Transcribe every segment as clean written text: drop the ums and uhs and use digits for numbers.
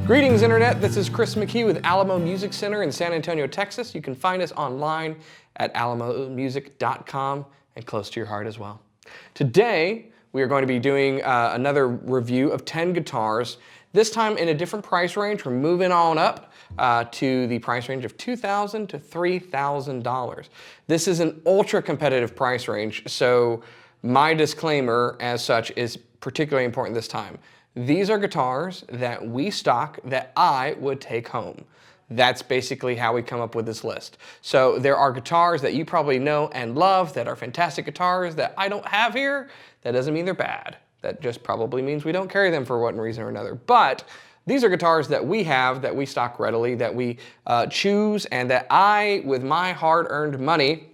Greetings, Internet. This is Chris McKee with Alamo Music Center in San Antonio, Texas. You can find us online at alamomusic.com and close to your heart as well. Today, we are going to be doing another review of 10 guitars, this time in a different price range. We're moving on up to the price range of $2,000 to $3,000. This is an ultra competitive price range, so my disclaimer as such is particularly important this time. These are guitars that we stock that I would take home. That's basically how we come up with this list. So there are guitars that you probably know and love that are fantastic guitars that I don't have here. That doesn't mean they're bad. That just probably means we don't carry them for one reason or another. But these are guitars that we have, that we stock readily, that we choose, and that I, with my hard-earned money,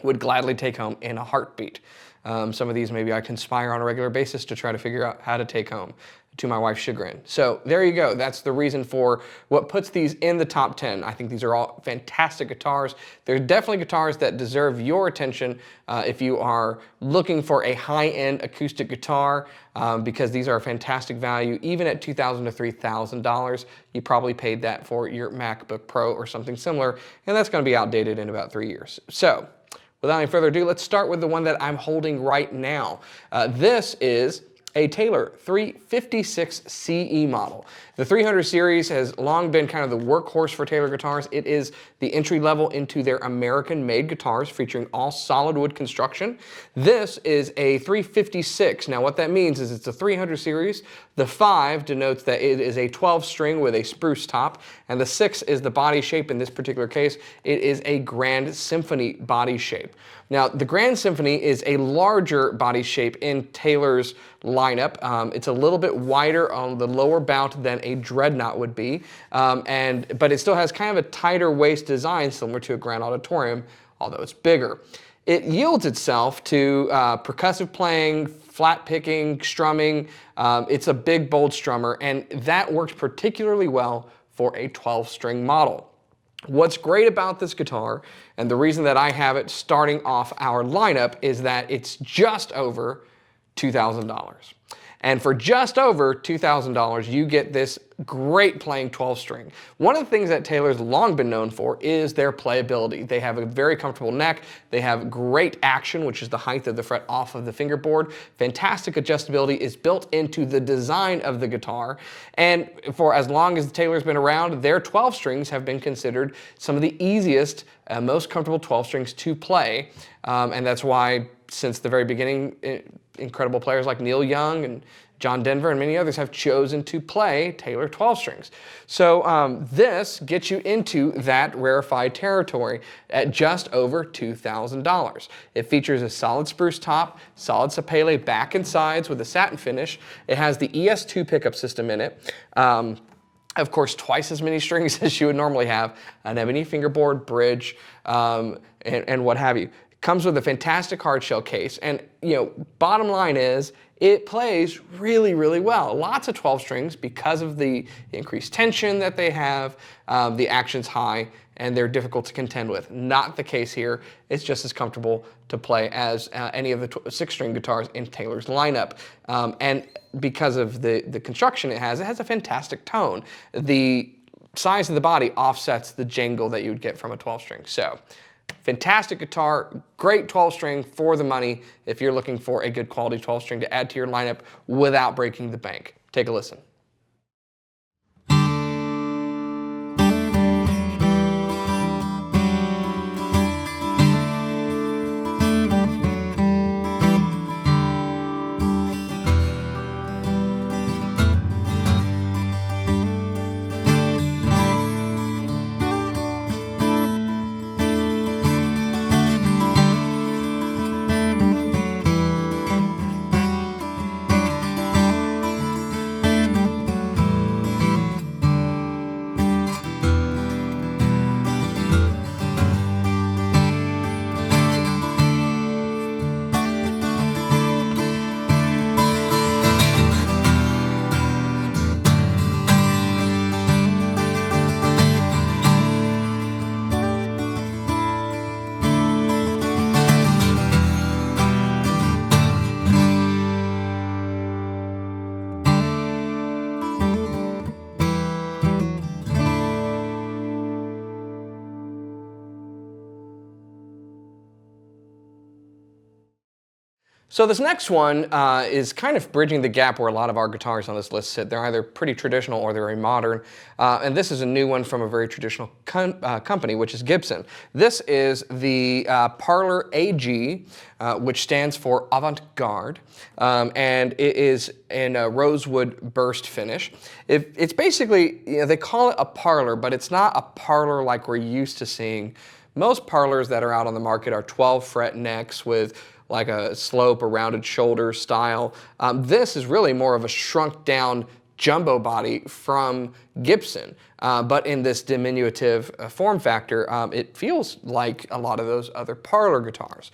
would gladly take home in a heartbeat. Some of these maybe I conspire on a regular basis to try to figure out how to take home, to my wife's chagrin. So there you go. That's the reason for what puts these in the top 10. I think these are all fantastic guitars. They're definitely guitars that deserve your attention if you are looking for a high-end acoustic guitar, because these are a fantastic value. Even at $2,000 to $3,000, you probably paid that for your MacBook Pro or something similar, and that's going to be outdated in about 3 years. So without any further ado, let's start with the one that I'm holding right now. This is a Taylor 356 CE model. The 300 series has long been kind of the workhorse for Taylor guitars. It is the entry level into their American-made guitars featuring all solid wood construction. This is a 356. Now what that means is it's a 300 series. The 5 denotes that it is a 12 string with a spruce top, and the 6 is the body shape. In this particular case, it is a Grand Symphony body shape. Now the Grand Symphony is a larger body shape in Taylor's lineup. It's a little bit wider on the lower bout than a Dreadnought would be, but it still has kind of a tighter waist design similar to a Grand Auditorium, although it's bigger. It yields itself to percussive playing, flat picking, strumming. It's a big, bold strummer, and that works particularly well for a 12-string model. What's great about this guitar, and the reason that I have it starting off our lineup, is that it's just over $2,000. And for just over $2,000, you get this great playing 12-string. One of the things that Taylor's long been known for is their playability. They have a very comfortable neck. They have great action, which is the height of the fret off of the fingerboard. Fantastic adjustability is built into the design of the guitar. And for as long as Taylor's been around, their 12 strings have been considered some of the easiest, most comfortable 12 strings to play. And that's why, since the very beginning, incredible players like Neil Young and John Denver and many others have chosen to play Taylor 12 strings. So this gets you into that rarefied territory at just over $2,000. It features a solid spruce top, solid sapele back and sides with a satin finish. It has the ES2 pickup system in it. Of course, twice as many strings as you would normally have, an ebony fingerboard, bridge, and what have you. Comes with a fantastic hardshell case, and bottom line is it plays really, really well. Lots of 12 strings because of the increased tension that they have. The action's high, and they're difficult to contend with. Not the case here. It's just as comfortable to play as any of the 6-string guitars in Taylor's lineup. And because of the construction it has a fantastic tone. The size of the body offsets the jangle that you would get from a 12-string. So fantastic guitar, great 12-string for the money if you're looking for a good quality 12-string to add to your lineup without breaking the bank. Take a listen. So this next one is kind of bridging the gap where a lot of our guitars on this list sit. They're either pretty traditional or they're very modern. And this is a new one from a very traditional company, which is Gibson. This is the Parlor AG, which stands for Avant-Garde. And it is in a rosewood burst finish. It's basically, they call it a parlor, but it's not a parlor like we're used to seeing. Most parlors that are out on the market are 12 fret necks with like a slope or rounded shoulder style. This is really more of a shrunk down jumbo body from Gibson, but in this diminutive form factor, it feels like a lot of those other parlor guitars.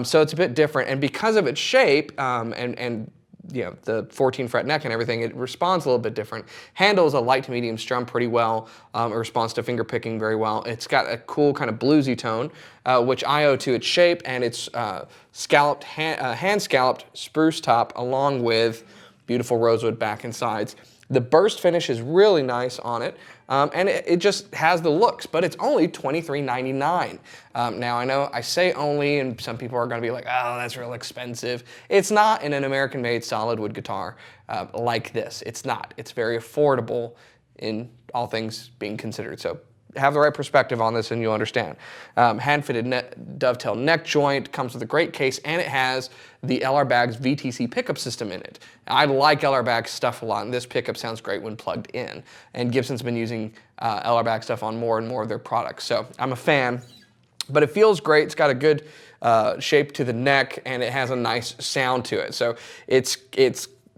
So it's a bit different, and because of its shape and the 14 fret neck and everything, it responds a little bit different. Handles a light to medium strum pretty well. It responds to finger picking very well. It's got a cool kind of bluesy tone, which I owe to its shape and its scalloped hand scalloped spruce top, along with beautiful rosewood back and sides. The burst finish is really nice on it, and it just has the looks, but it's only $23.99. Now I know I say only, and some people are going to be like, oh, that's real expensive. It's not in an American-made solid wood guitar like this. It's not. It's very affordable in all things being considered. So have the right perspective on this and you'll understand. Hand-fitted dovetail neck joint, comes with a great case, and it has the LR Baggs VTC pickup system in it. I like LR Baggs stuff a lot, and this pickup sounds great when plugged in. And Gibson's been using LR Baggs stuff on more and more of their products, so I'm a fan. But it feels great. It's got a good shape to the neck, and it has a nice sound to it. So it's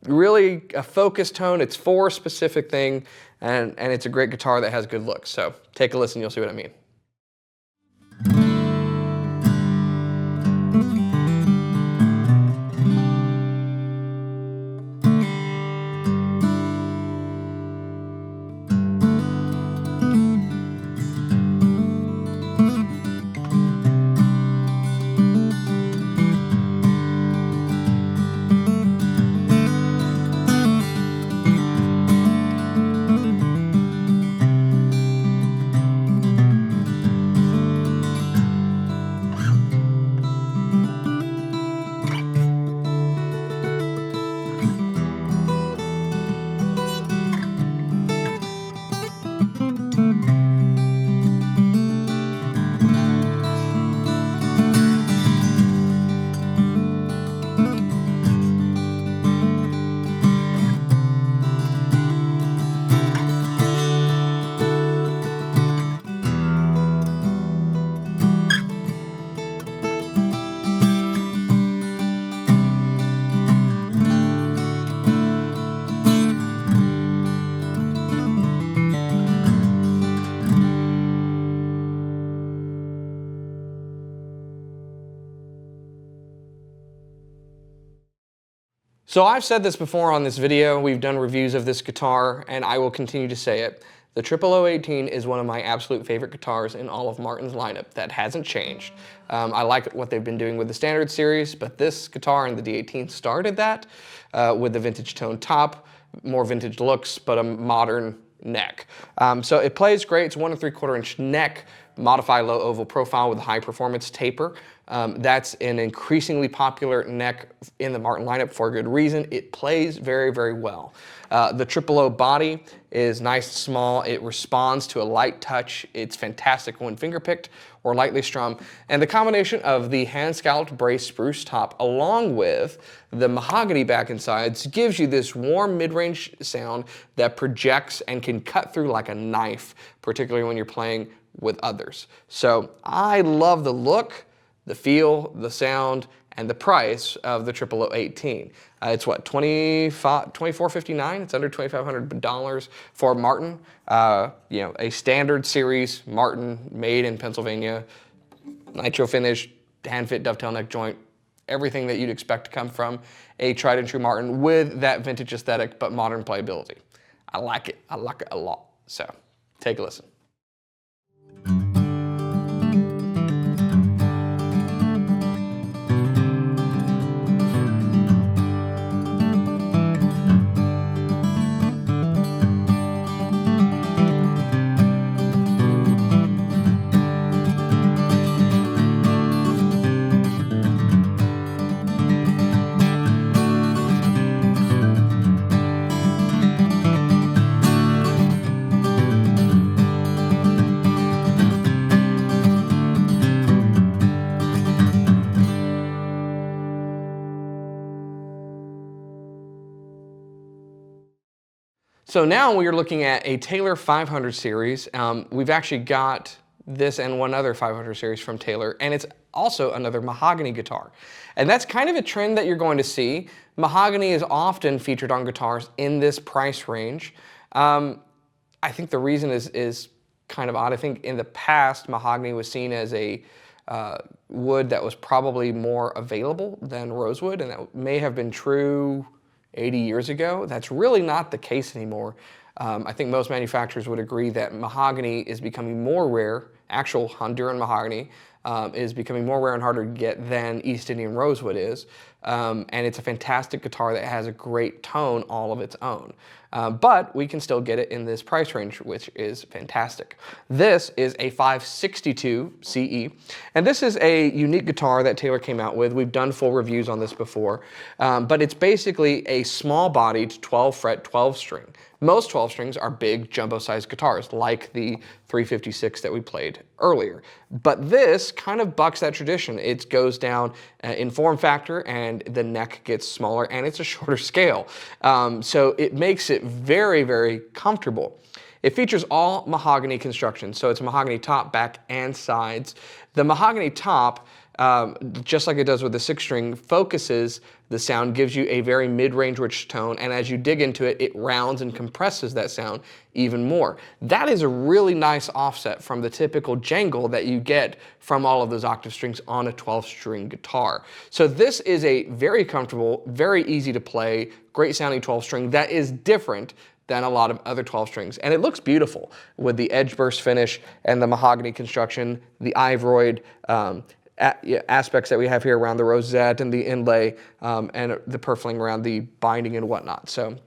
really a focused tone. It's for a specific thing, and it's a great guitar that has good looks. So take a listen, you'll see what I mean. So I've said this before on this video, we've done reviews of this guitar, and I will continue to say it. The 2018 is one of my absolute favorite guitars in all of Martin's lineup. That hasn't changed. I like what they've been doing with the Standard series, but this guitar and the D18 started that with the vintage tone top, more vintage looks, but a modern neck. So it plays great. It's 1 3/4 inch neck, modified low oval profile with a high performance taper. That's an increasingly popular neck in the Martin lineup for a good reason. It plays very, very well. The 000 body is nice and small. It responds to a light touch. It's fantastic when finger picked or lightly strummed. And the combination of the hand scalloped brace spruce top along with the mahogany back and sides gives you this warm mid-range sound that projects and can cut through like a knife, particularly when you're playing with others. So I love the look, the feel, the sound, and the price of the 2018. It's what, $24.59? It's under $2,500 for Martin. You know, a standard series Martin made in Pennsylvania, nitro finish, hand fit dovetail neck joint, everything that you'd expect to come from a tried and true Martin with that vintage aesthetic but modern playability. I like it. I like it a lot. So take a listen. So now we are looking at a Taylor 500 series. We've actually got this and one other 500 series from Taylor, and it's also another mahogany guitar. And that's kind of a trend that you're going to see. Mahogany is often featured on guitars in this price range. I think the reason is kind of odd. I think in the past, mahogany was seen as a wood that was probably more available than rosewood, and that may have been true 80 years ago. That's really not the case anymore. I think most manufacturers would agree that mahogany is becoming more rare. Actual Honduran mahogany is becoming more rare and harder to get than East Indian rosewood is. And it's a fantastic guitar that has a great tone all of its own. But we can still get it in this price range, which is fantastic. This is a 562 CE, and this is a unique guitar that Taylor came out with. We've done full reviews on this before, but it's basically a small-bodied 12-fret 12-string. Most 12 strings are big jumbo-sized guitars, like the 356 that we played earlier. But this kind of bucks that tradition. It goes down in form factor, and the neck gets smaller, and it's a shorter scale. So it makes it very, very comfortable. It features all mahogany construction, so it's mahogany top, back, and sides. The mahogany top, just like it does with the 6-string, focuses the sound, gives you a very mid-range rich tone, and as you dig into it, it rounds and compresses that sound even more. That is a really nice offset from the typical jangle that you get from all of those octave strings on a 12-string guitar. So this is a very comfortable, very easy to play, great sounding 12-string that is different than a lot of other 12 strings. And it looks beautiful with the edge burst finish and the mahogany construction, the ivoroid aspects that we have here around the rosette and the inlay, and the purfling around the binding and whatnot. So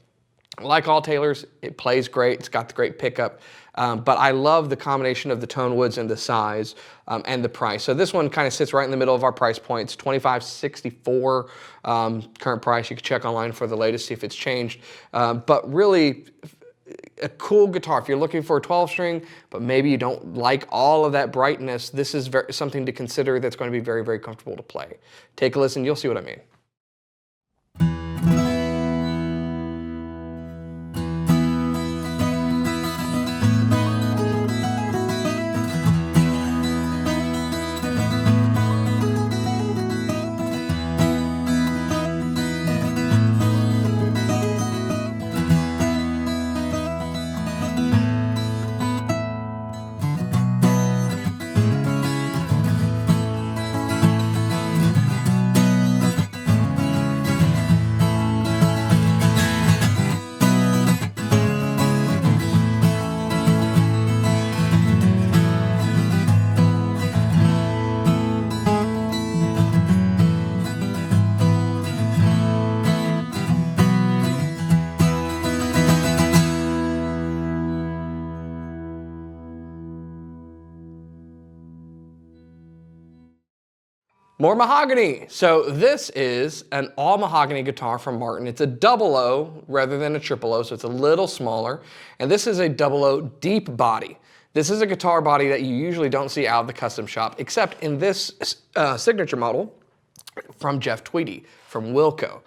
like all Taylors, it plays great. It's got the great pickup, but I love the combination of the tone woods and the size and the price. So this one kind of sits right in the middle of our price points, $25.64 current price. You can check online for the latest, see if it's changed. But really, a cool guitar. If you're looking for a 12-string, but maybe you don't like all of that brightness, this is something to consider that's going to be very, very comfortable to play. Take a listen, you'll see what I mean. More mahogany. So this is an all mahogany guitar from Martin. It's a 00 rather than a 000, so it's a little smaller. And this is a 00 deep body. This is a guitar body that you usually don't see out of the custom shop, except in this signature model from Jeff Tweedy from Wilco.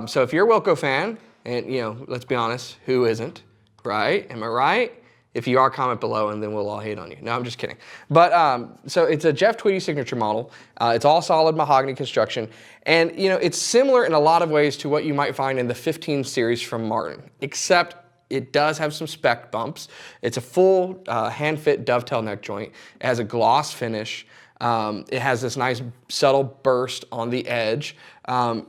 So if you're a Wilco fan, and let's be honest, who isn't, right? Am I right? If you are, comment below and then we'll all hate on you. No, I'm just kidding. But so it's a Jeff Tweedy signature model. It's all solid mahogany construction. And it's similar in a lot of ways to what you might find in the 15 series from Martin, except it does have some spec bumps. It's a full hand-fit dovetail neck joint. It has a gloss finish. It has this nice subtle burst on the edge. And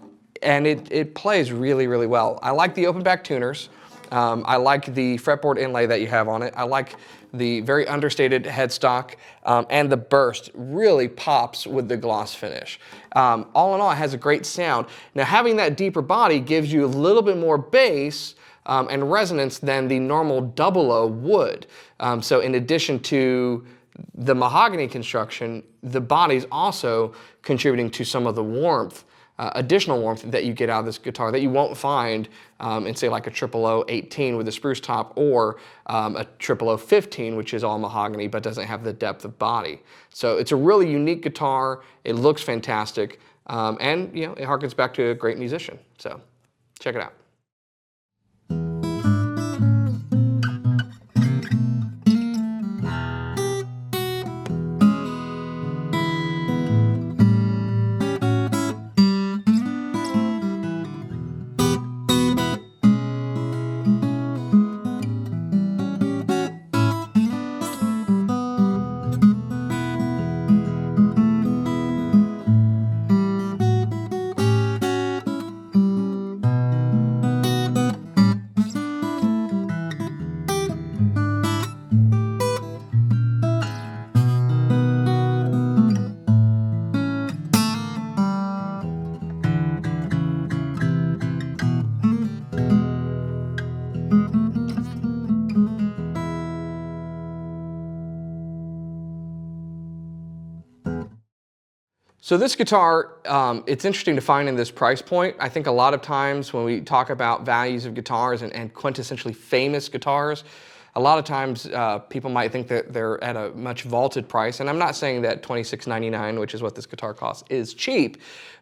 it plays really, really well. I like the open back tuners. I like the fretboard inlay that you have on it. I like the very understated headstock, and the burst really pops with the gloss finish. All in all, it has a great sound. Now, having that deeper body gives you a little bit more bass and resonance than the normal 00 would. So in addition to the mahogany construction, the body's also contributing to some of the warmth, additional warmth that you get out of this guitar that you won't find in, say, like a 000-18 with a spruce top, or a 000-15, which is all mahogany but doesn't have the depth of body. So it's a really unique guitar. It looks fantastic, and it harkens back to a great musician. So check it out. So this guitar, it's interesting to find in this price point. I think a lot of times when we talk about values of guitars and quintessentially famous guitars, a lot of times people might think that they're at a much vaulted price. And I'm not saying that $26.99, which is what this guitar costs, is cheap.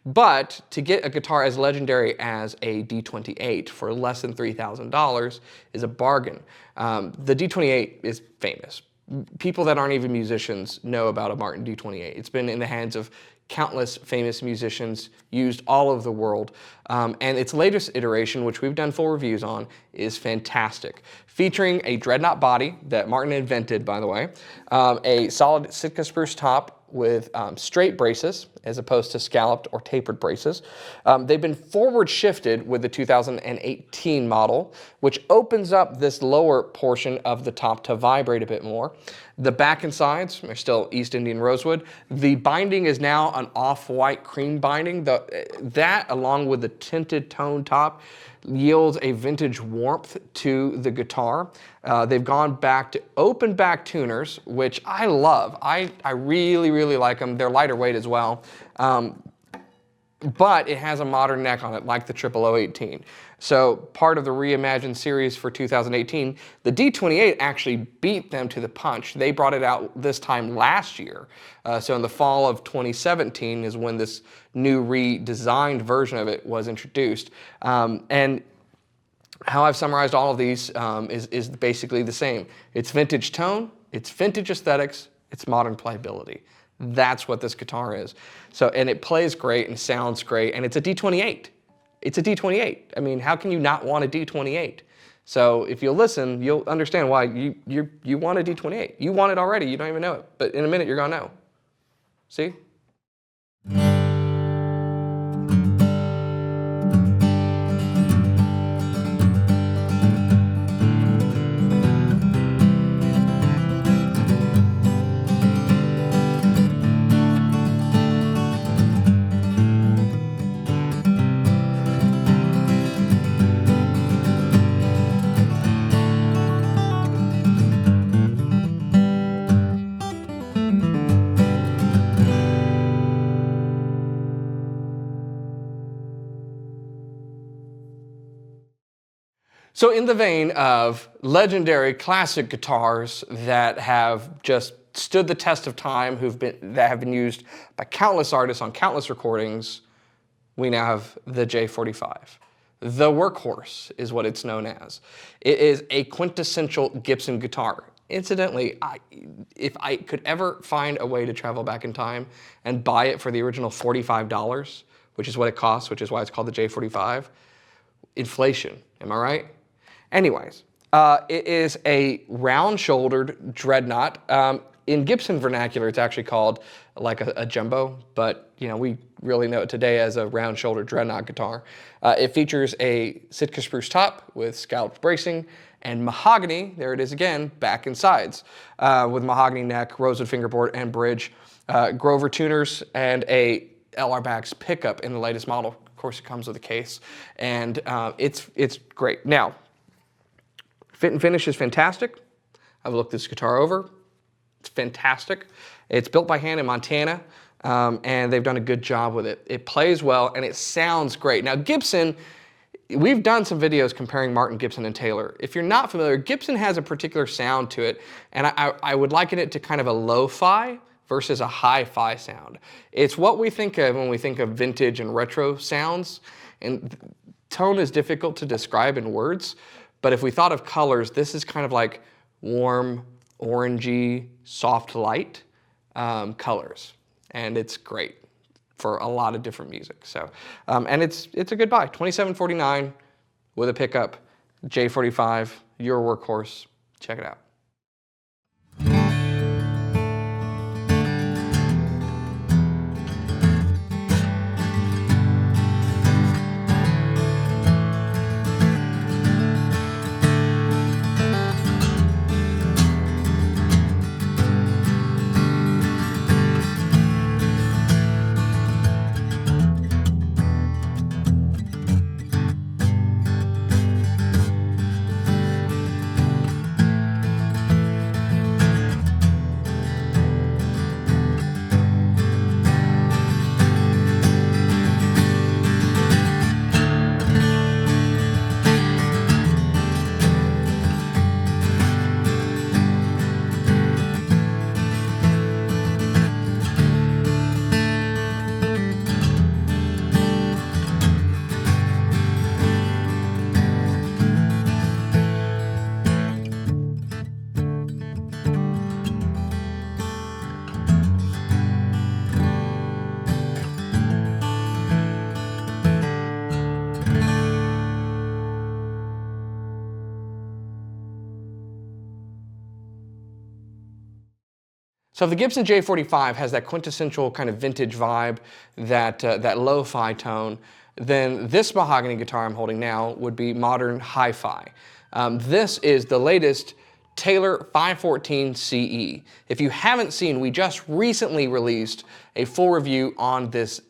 But to get a guitar as legendary as a D28 for less than $3,000 is a bargain. The D28 is famous. People that aren't even musicians know about a Martin D28. It's been in the hands of countless famous musicians, used all over the world. And its latest iteration, which we've done full reviews on, is fantastic. Featuring a dreadnought body that Martin invented, by the way, a solid Sitka spruce top with straight braces as opposed to scalloped or tapered braces. They've been forward shifted with the 2018 model, which opens up this lower portion of the top to vibrate a bit more. The back and sides are still East Indian rosewood. The binding is now an off-white cream binding. That, along with the tinted tone top, yields a vintage warmth to the guitar. They've gone back to open back tuners, which I love. I really, really like them. They're lighter weight as well. But it has a modern neck on it, like the 018. So part of the reimagined series for 2018, the D28 actually beat them to the punch. They brought it out this time last year. So in the fall of 2017 is when this new redesigned version of it was introduced. And how I've summarized all of these is basically the same. It's vintage tone, it's vintage aesthetics, it's modern playability. That's what this guitar is. So, and it plays great and sounds great, and it's a D28. It's a D28. I mean, how can you not want a D28? So if you'll listen, you'll understand why you want a D28. You want it already, you don't even know it. But in a minute, you're gonna know. See? So in the vein of legendary classic guitars that have just stood the test of time, that have been used by countless artists on countless recordings, we now have the J-45. The workhorse is what it's known as. It is a quintessential Gibson guitar. Incidentally, if I could ever find a way to travel back in time and buy it for the original $45, which is what it costs, which is why it's called the J-45, inflation, am I right? Anyways, it is a round-shouldered dreadnought. In Gibson vernacular, it's actually called like a jumbo, but you know, we really know it today as a round-shouldered dreadnought guitar. It features a Sitka spruce top with scalloped bracing and mahogany, there it is again, back and sides, with mahogany neck, rosewood fingerboard and bridge, Grover tuners, and a LR Baggs pickup in the latest model. Of course, it comes with a case, and it's great. Now, fit and finish is fantastic. I've looked this guitar over. It's fantastic. It's built by hand in Montana, and they've done a good job with it. It plays well, and it sounds great. Now, Gibson, we've done some videos comparing Martin, Gibson, and Taylor. If you're not familiar, Gibson has a particular sound to it, and I would liken it to kind of a lo-fi versus a hi-fi sound. It's what we think of when we think of vintage and retro sounds, and tone is difficult to describe in words, but if we thought of colors, this is kind of like warm, orangey, soft light colors, and it's great for a lot of different music. So, and it's a good buy. $27.49 with a pickup, J-45, your workhorse. Check it out. So if the Gibson J-45 has that quintessential kind of vintage vibe, that lo-fi tone, then this mahogany guitar I'm holding now would be modern hi-fi. This is the latest Taylor 514 CE. If you haven't seen, we just recently released a full review on this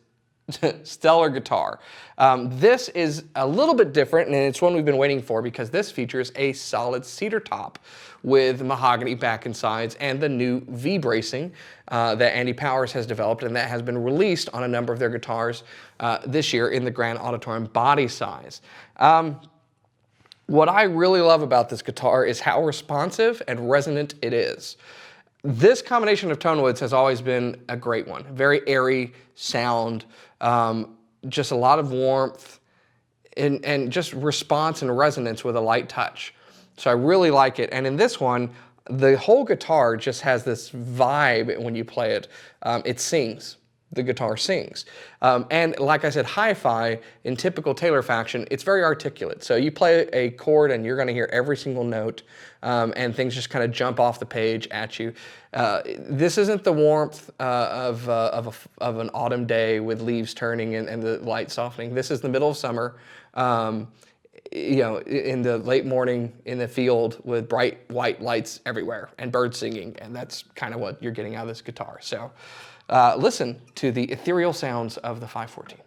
stellar guitar. This is a little bit different, and it's one we've been waiting for because this features a solid cedar top with mahogany back and sides and the new V bracing that Andy Powers has developed, and that has been released on a number of their guitars this year in the Grand Auditorium body size. What I really love about this guitar is how responsive and resonant it is. This combination of tone woods has always been a great one. Very airy sound, just a lot of warmth, and just response and resonance with a light touch. So I really like it. And in this one, the whole guitar just has this vibe when you play it. It sings. The guitar sings. And like I said, hi-fi, in typical Taylor fashion, it's very articulate. So you play a chord and you're going to hear every single note, and things just kind of jump off the page at you. This isn't the warmth of an autumn day with leaves turning and the light softening. This is the middle of summer, you know, in the late morning in the field with bright white lights everywhere and birds singing, and that's kind of what you're getting out of this guitar. So listen to the ethereal sounds of the 514.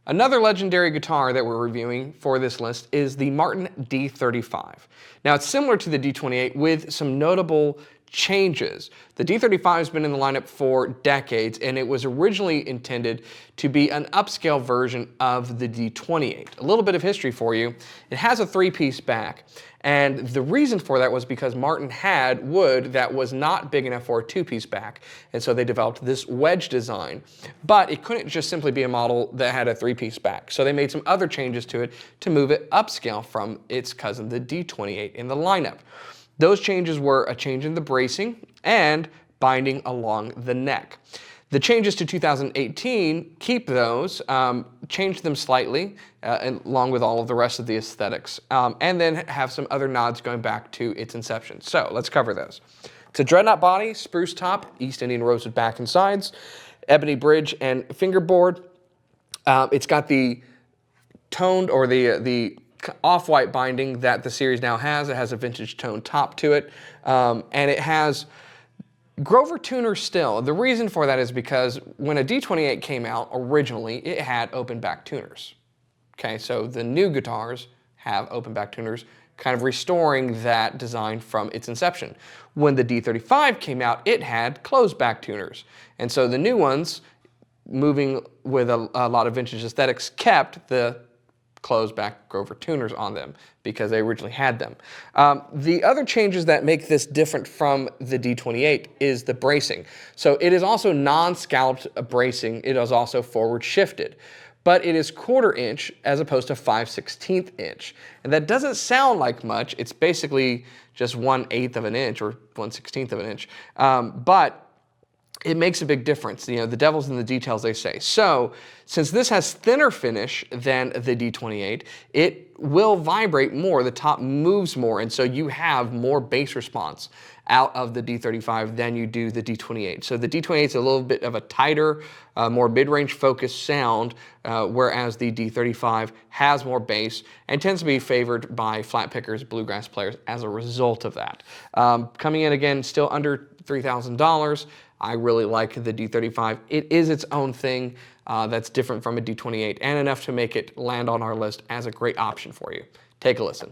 Another legendary guitar that we're reviewing for this list is the Martin D35. Now it's similar to the D28 with some notable changes. The D35 has been in the lineup for decades, and it was originally intended to be an upscale version of the D28. A little bit of history for you. It has a three-piece back, and the reason for that was because Martin had wood that was not big enough for a two-piece back, and so they developed this wedge design. But it couldn't just simply be a model that had a three-piece back, so they made some other changes to it to move it upscale from its cousin, the D28, in the lineup. Those changes were a change in the bracing and binding along the neck. The changes to 2018 keep those, change them slightly, along with all of the rest of the aesthetics, and then have some other nods going back to its inception. So let's cover those. It's a dreadnought body, spruce top, East Indian rosewood back and sides, ebony bridge and fingerboard. It's got the toned or the off-white binding that the series now has. It has a vintage tone top to it, and it has Grover tuner still. The reason for that is because when a D28 came out originally, it had open back tuners. Okay, so the new guitars have open back tuners, kind of restoring that design from its inception. When the D35 came out, it had closed back tuners, and so the new ones, moving with a lot of vintage aesthetics, kept the closed back Grover tuners on them because they originally had them. The other changes that make this different from the D28 is the bracing. So it is also non-scalloped bracing. It is also forward shifted, but it is 1/4 inch as opposed to 5/16 inch. And that doesn't sound like much. It's basically just 1/8 of an inch or 1/16 of an inch. But it makes a big difference. You know, the devil's in the details, they say. So, since this has thinner finish than the D28, it will vibrate more, the top moves more, and so you have more bass response out of the D35 than you do the D28. So the D28 is a little bit of a tighter, more mid-range focused sound, whereas the D35 has more bass and tends to be favored by flat pickers, bluegrass players as a result of that. Coming in again, still under $3,000. I really like the D35. It is its own thing that's different from a D28 and enough to make it land on our list as a great option for you. Take a listen.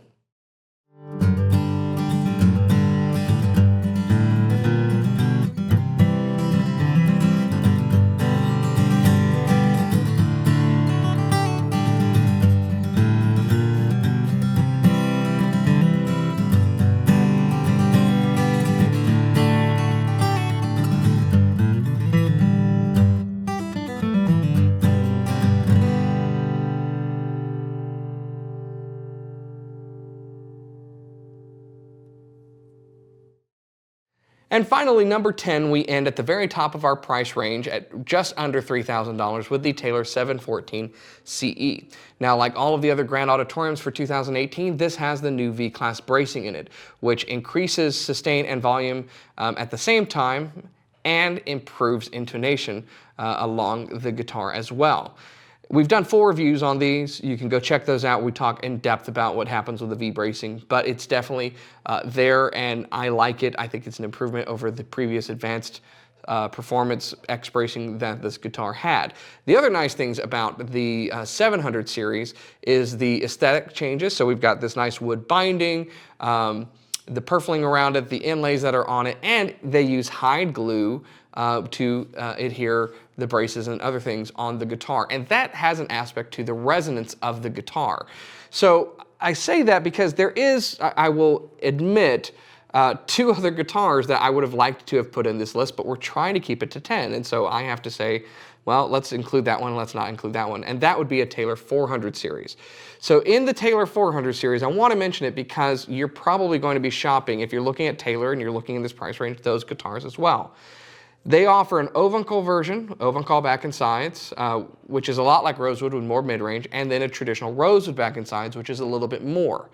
And finally, number 10, we end at the very top of our price range at just under $3,000 with the Taylor 714 CE. Now, like all of the other Grand Auditoriums for 2018, this has the new V-Class bracing in it, which increases sustain and volume at the same time and improves intonation along the guitar as well. We've done 4 reviews on these. You can go check those out. We talk in depth about what happens with the V-bracing, but it's definitely there, and I like it. I think it's an improvement over the previous advanced performance X-bracing that this guitar had. The other nice things about the 700 series is the aesthetic changes. So we've got this nice wood binding, the purfling around it, the inlays that are on it, and they use hide glue to adhere the braces and other things on the guitar. And that has an aspect to the resonance of the guitar. So I say that because there is, I will admit, 2 other guitars that I would have liked to have put in this list, but we're trying to keep it to 10. And so I have to say, well, let's include that one, let's not include that one. And that would be a Taylor 400 series. So in the Taylor 400 series, I want to mention it because you're probably going to be shopping, if you're looking at Taylor and you're looking in this price range, those guitars as well. They offer an Ovencall version, Ovencall back and sides, which is a lot like Rosewood with more mid-range, and then a traditional Rosewood back and sides, which is a little bit more.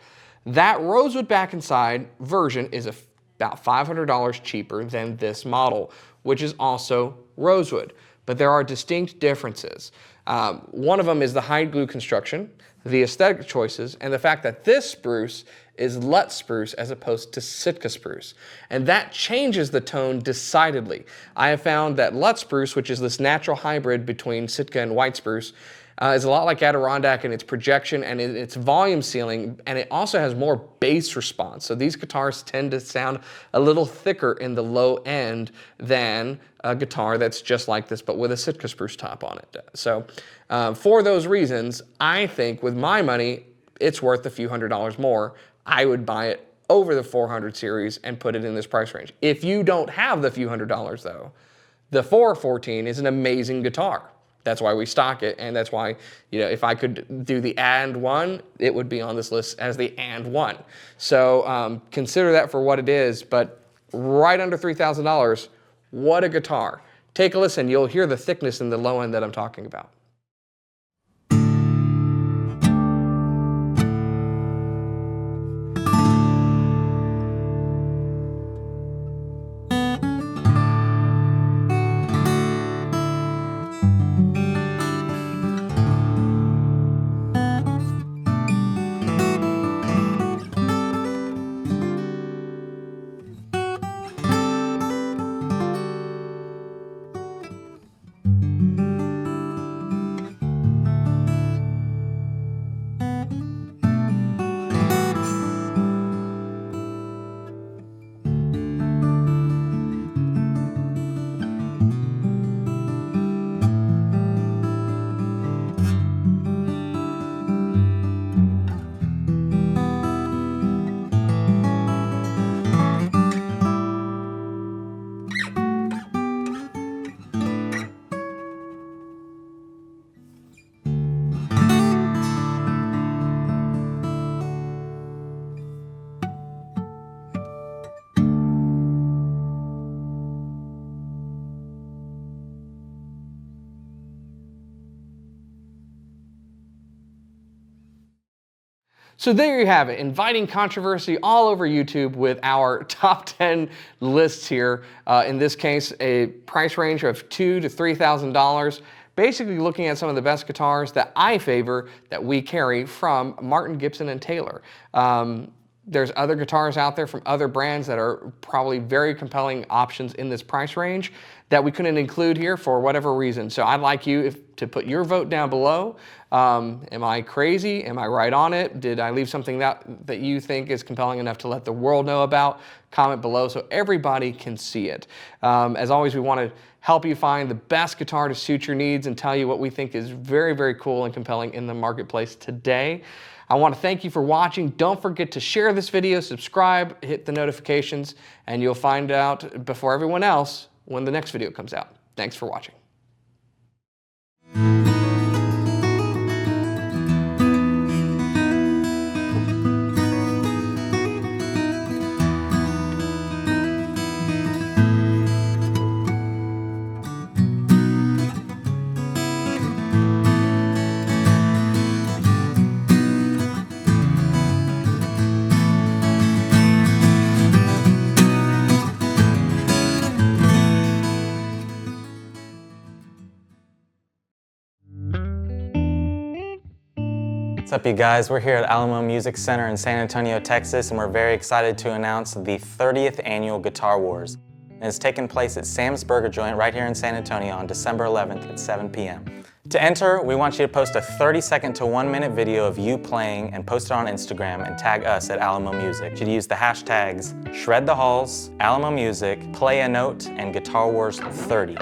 That Rosewood back and side version is about $500 cheaper than this model, which is also Rosewood. But there are distinct differences. One of them is the hide glue construction, the aesthetic choices, and the fact that this spruce is Lutz spruce as opposed to Sitka spruce. And that changes the tone decidedly. I have found that Lutz spruce, which is this natural hybrid between Sitka and white spruce, is a lot like Adirondack in its projection and in its volume ceiling, and it also has more bass response. So these guitars tend to sound a little thicker in the low end than a guitar that's just like this, but with a Sitka spruce top on it. So for those reasons, I think with my money, it's worth a few $100s more. I would buy it over the 400 series and put it in this price range. If you don't have the few $100s though, the 414 is an amazing guitar. That's why we stock it, and that's why, you know, if I could do the and one, it would be on this list as the and one. So consider that for what it is, but right under $3,000, what a guitar. Take a listen, you'll hear the thickness in the low end that I'm talking about. So there you have it, inviting controversy all over YouTube with our top 10 lists here. In this case, a price range of $2,000 to $3,000. Basically looking at some of the best guitars that I favor that we carry from Martin, Gibson, and Taylor. There's other guitars out there from other brands that are probably very compelling options in this price range that we couldn't include here for whatever reason. So I'd like you to put your vote down below. Am I crazy? Am I right on it? Did I leave something that you think is compelling enough to let the world know about? Comment below so everybody can see it. As always, we want to help you find the best guitar to suit your needs and tell you what we think is very, very cool and compelling in the marketplace today. I want to thank you for watching. Don't forget to share this video, subscribe, hit the notifications, and you'll find out before everyone else when the next video comes out. Thanks for watching. What's up, you guys? We're here at Alamo Music Center in San Antonio, Texas, and we're very excited to announce the 30th annual Guitar Wars. And it's taking place at Sam's Burger Joint right here in San Antonio on December 11th at 7 p.m. To enter, we want you to post a 30-second to 1-minute video of you playing and post it on Instagram and tag us at Alamo Music. You should use the hashtags Shred the Halls, Alamo Music, Play a Note, and Guitar Wars 30.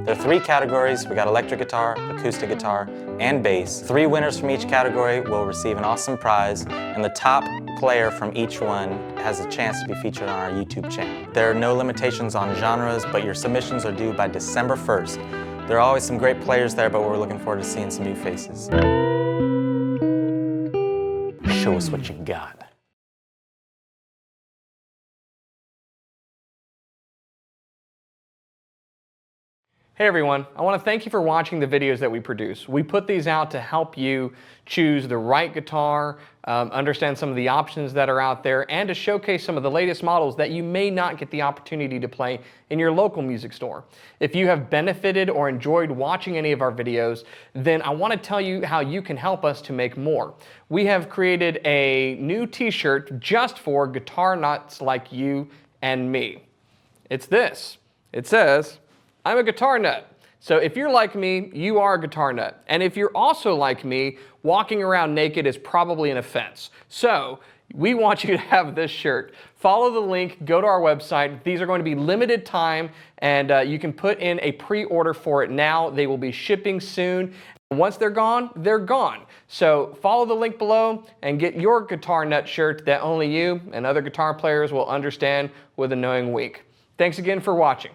There are 3 categories. We got electric guitar, acoustic guitar, and bass. 3 winners from each category will receive an awesome prize, and the top player from each one has a chance to be featured on our YouTube channel. There are no limitations on genres, but your submissions are due by December 1st. There are always some great players there, but we're looking forward to seeing some new faces. Show us what you got. Hey everyone, I want to thank you for watching the videos that we produce. We put these out to help you choose the right guitar, understand some of the options that are out there, and to showcase some of the latest models that you may not get the opportunity to play in your local music store. If you have benefited or enjoyed watching any of our videos, then I want to tell you how you can help us to make more. We have created a new t-shirt just for guitar nuts like you and me. It's this. It says, I'm a guitar nut. So if you're like me, you are a guitar nut. And if you're also like me, walking around naked is probably an offense. So we want you to have this shirt. Follow the link, go to our website. These are going to be limited time, and you can put in a pre-order for it now. They will be shipping soon. Once they're gone, they're gone. So follow the link below and get your guitar nut shirt that only you and other guitar players will understand with a knowing wink. Thanks again for watching.